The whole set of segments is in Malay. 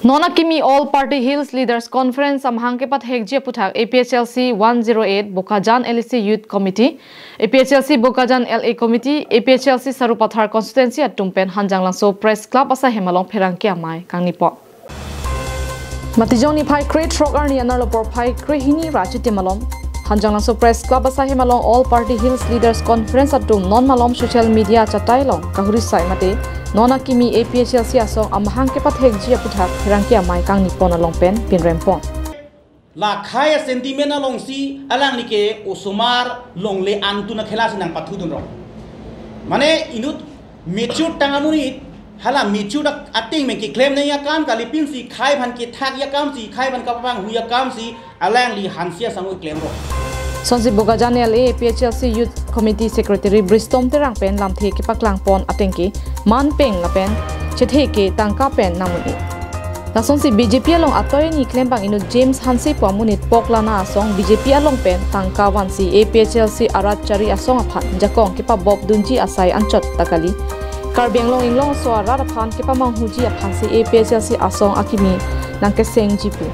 Non-akimi All Party Hills Leaders Conference amhangke pat hekje puthak APHLC 108 Bokajan LAC Youth Committee, APHLC Bokajan LA Committee, APHLC Sarupathar Constituency at Tumpen Hanjang Langso Press Club asa hemalong pherangke amai kangni po. Matijoni phai create rocker ni anar lopor phai krehini rachite malom Hanjang Langso Press Club asa hemalong All Party Hills Leaders Conference at Tum non malom social media chatailong kahuri sai mate Non-akimi APHLC asong amahangke pat hekje puthak pherangke amai kangni pon along pen pinrempon la khaya sentiment along si alang like osomar longle antuna khela sinang pathudun ro mane inut mature tangamuni hala mature ating men ki claim ne ya kam kali pin si khai bhan ki thak ya kam si khai bhan ka bang hu ya kam si alang li hansia sangu claim ro Sonsi Bokajan LA APHLC Youth Committee Secretary Bristom terang pen lam the ki paklang pon atengki man peng la pen chethe ke tangka pen namuni la sonsi BJP along atoy ni klembang inu James Hansi pamunit poklana asong BJP along pen tangka wansi APHLC arat chari asong aphan jakong ki pa bob dunji asai anchot takali karbeng long inglong so arat aphan ki pa manghuji aphan si APHLC asong akimi nang kesengthuji pu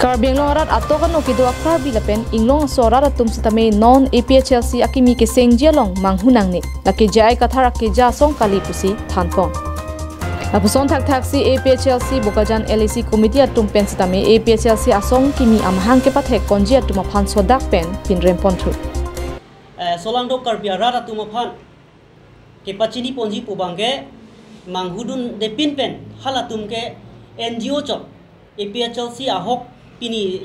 Karbeng lorat ato kan okido akar bilapen inglong sorar atum sitame non APHLC akimi kesengthuji long manghunang ni laki jai kathara ke ja song kali pusi thanpon lapuson thak si APHLC Bokajan LAC committee atum pen sitame APHLC asong kimi amhang ke pathek konji atum aphan sodak pen pinrempon thu solang do karbia rat atum aphan ke pachini ponji pubangke manghudun de pin pen halatum ke NGO chok APHLC ahok Pini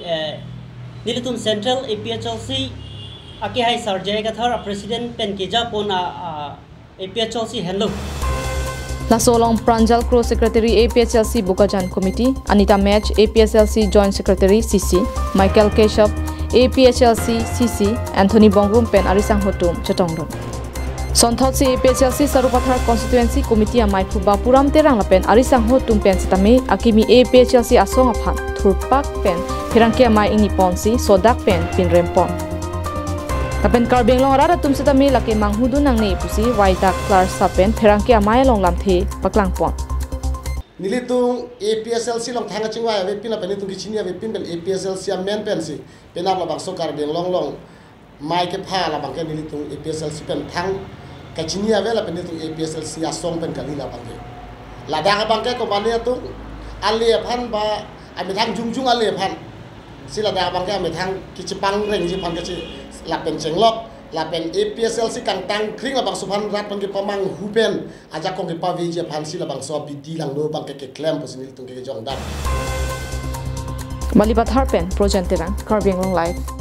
Nilitum Central APHLC Aki hai sarjai kathar President Pen Keja pon APHLC hello. La solong Pranjal Crow Secretary APHLC Bokajan Committee, Anita Match APHLC Joint Secretary CC, Michael Keshav APHLC CC, Anthony Bongum Pen Arisang Hotum Chatongdon. Sonthot si APHLC Sarupathar Constituency Committee amai phuba puram terang lapen Arisang Hotum Pen sitame akimi APHLC asong aphan thurpak pen pherangke amai ingi ponsi sodak pen pinrempon lapen karbeng long rara tum sitame lake manghudu nang nei pusi waidak klar sapen pherangke amai long lamthe paklang pon nilitung APHLC long thanga chingwa ve pin lapen tung kichinia ve pin pen APHLC men pen si penap labang so karbeng long mai ke pha labang ke nilitung APHLC pen thang kachinia ve lapen tung APHLC asong pen kali labang ke ladang bang ke kompani tu ali phan ba ame thang jungjung ale phan sila da bang ke ame thang kichipang reng ji phan ke chi lapen chenglok lapen APHLC kang tang kring labang suphan rat bang ke pamang hupen aja kong ke pavi je phan sila bang so bidi lang do bang ke claim posinil tung ke jong dan Malibat Harpen Project Terang Karbeng Long Live